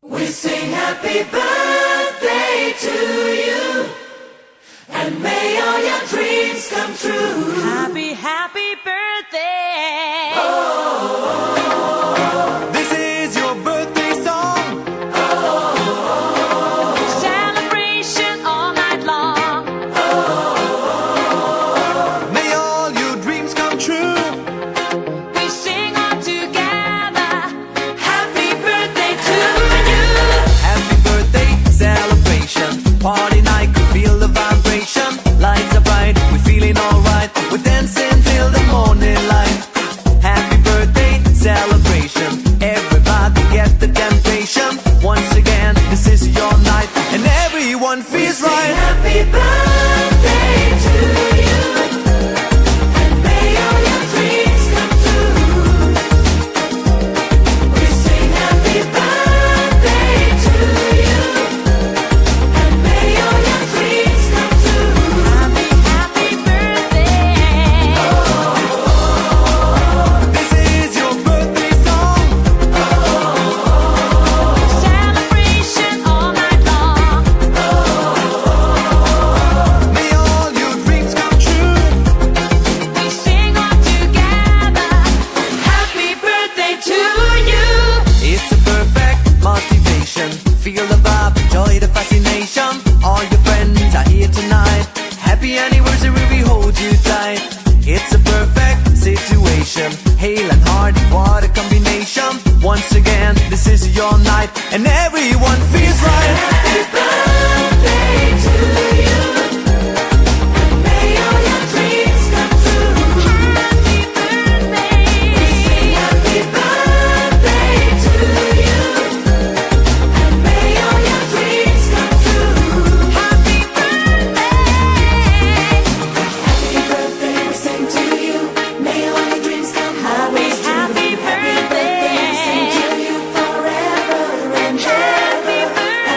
We sing happy birthday to you, and may all your dreams come true. Happy, happy birthday. This is your birthday song. Celebration all night long. May all your dreams come true. We sing all together. Happy birthday to you. Happy birthday celebration. Party night, could feel the vibration. Lights are bright, we're feeling alright. We're dancing till the morning light. Happy birthday celebration. Everybody get the temptation. Once again, this is your night, and everyone feels Sing right. happy birthday to you, and may all your dreams come true. We sing happy birthday to you, and may all your dreams come true. Happy, happy birthday. This is your birthday song. Celebration all night long. May all your dreams come true. We sing all together. Happy birthday to you. It's a perfect motivation. Feel the vibe, enjoy the fascination. All your friends are here tonight. Happy anniversary, we hold you tight. It's a perfect situation. Hale and hard, what a combination. Once again, this is your night, and everyone feels right. Happy